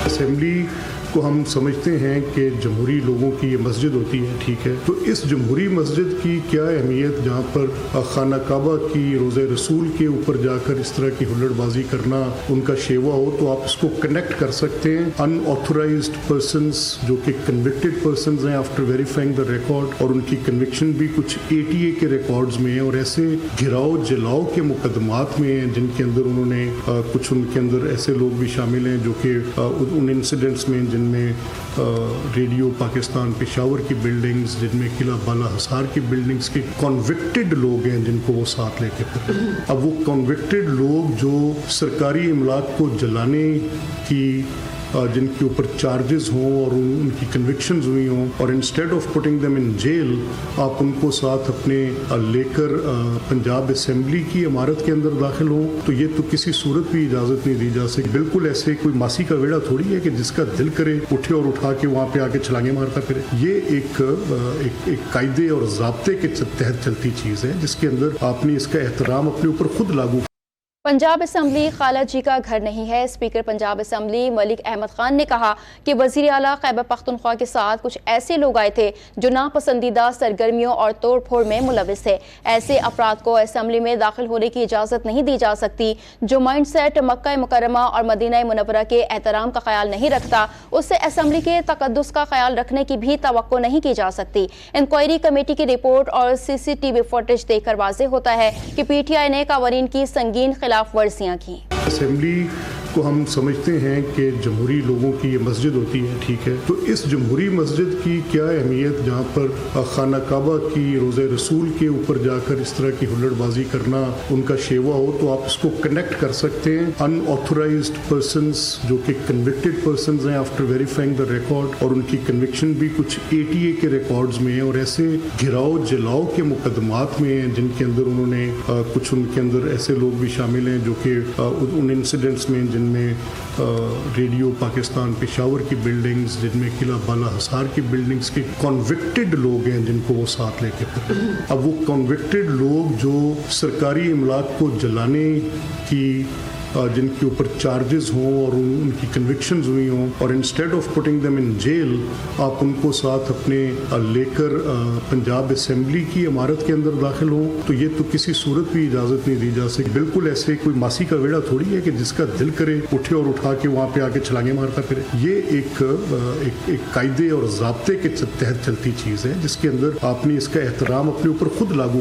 Assembly کو ہم سمجھتے ہیں کہ جمہوری لوگوں کی یہ مسجد ہوتی ہے، ٹھیک ہے، تو اس جمہوری مسجد کی کیا اہمیت جہاں پر خانہ کعبہ کی روضہ رسول کے اوپر جا کر اس طرح کی ہلڑ بازی کرنا ان کا شیوا ہو، تو آپ اس کو کنیکٹ کر سکتے ہیں ان آتھورائزڈ پرسنز جو کہ کنوکٹڈ پرسنز ہیں آفٹر ویریفائنگ دا ریکارڈ، اور ان کی کنوکشن بھی کچھ ATA کے ریکارڈز میں ہیں اور ایسے گھراؤ جلاؤ کے مقدمات میں ہیں جن کے اندر انہوں نے کچھ ان کے اندر ایسے لوگ بھی شامل ہیں جو کہ ان انسیڈنٹس میں جن میں ریڈیو پاکستان پشاور کی بلڈنگز، جن میں قلعہ بالا حصار کی بلڈنگز کے کنوکٹڈ لوگ ہیں جن کو وہ ساتھ لے کے پھر اب وہ کنوکٹڈ لوگ جو سرکاری املاک کو جلانے کی جن کے اوپر چارجز ہوں اور ان کی کنوکشنز ہوئی ہوں، اور instead of putting them in jail آپ ان کو ساتھ اپنے لے کر پنجاب اسمبلی کی عمارت کے اندر داخل ہوں، تو یہ تو کسی صورت بھی اجازت نہیں دی جا سکتی۔ بالکل ایسے کوئی ماسی کا ویڑا تھوڑی ہے کہ جس کا دل کرے اٹھے اور اٹھا کے وہاں پہ آ کے چھلانگیں مارتا پھرے۔ یہ ایک قاعدے اور ضابطے کے تحت چلتی چیز ہے جس کے اندر آپ نے اس کا احترام اپنے اوپر خود لاگو۔ پنجاب اسمبلی خالہ جی کا گھر نہیں ہے۔ اسپیکر پنجاب اسمبلی ملک احمد خان نے کہا کہ وزیر اعلیٰ خیبر پختونخوا کے ساتھ کچھ ایسے لوگ آئے تھے جو ناپسندیدہ سرگرمیوں اور توڑ پھوڑ میں ملوث تھے۔ ایسے افراد کو اسمبلی میں داخل ہونے کی اجازت نہیں دی جا سکتی۔ جو مائنڈ سیٹ مکہ مکرمہ اور مدینہ منورہ کے احترام کا خیال نہیں رکھتا، اس سے اسمبلی کے تقدس کا خیال رکھنے کی بھی توقع نہیں کی جا سکتی۔ انکوائری کمیٹی کی رپورٹ اور CCTV فوٹیج دیکھ کر واضح ہوتا ہے کہ PTI نے قوانین کی سنگین خلاف ورزیاں کی۔ اسمبلی کو ہم سمجھتے ہیں کہ جمہوری لوگوں کی یہ مسجد ہوتی ہے، ٹھیک ہے، تو اس جمہوری مسجد کی کیا اہمیت جہاں پر خانہ کعبہ کی روضہ رسول کے اوپر جا کر اس طرح کی ہلڑ بازی کرنا ان کا شیوا ہو، تو آپ اس کو کنیکٹ کر سکتے ہیں ان آتھورائزڈ پرسنز جو کہ کنوکٹڈ پرسنز ہیں آفٹر ویریفائنگ دا ریکارڈ، اور ان کی کنوکشن بھی کچھ ATA کے ریکارڈز میں ہیں اور ایسے گھراؤ جلاؤ کے مقدمات میں ہیں جن کے اندر انہوں نے کچھ ان کے اندر ایسے لوگ بھی شامل ہیں جو کہ ان انسیڈنٹس میں جن میں ریڈیو پاکستان پشاور کی بلڈنگز، جن میں قلعہ بالا حصار کی بلڈنگز کے کنوکٹڈ لوگ ہیں جن کو وہ ساتھ لے کے پھر اب وہ کنوکٹڈ لوگ جو سرکاری املاک کو جلانے کی جن کے اوپر چارجز ہوں اور ان کی کنوکشنز ہوئی ہوں، اور instead of putting them in jail آپ ان کو ساتھ اپنے لے کر پنجاب اسمبلی کی عمارت کے اندر داخل ہوں، تو یہ تو کسی صورت بھی اجازت نہیں دی جا سکتی۔ بالکل ایسے کوئی ماسی کا ویڑا تھوڑی ہے کہ جس کا دل کرے اٹھے اور اٹھا کے وہاں پہ آ کے چھلانگیں مارتا پھرے۔ یہ ایک قاعدے اور ضابطے کے تحت چلتی چیز ہے جس کے اندر آپ نے اس کا احترام اپنے اوپر خود لاگو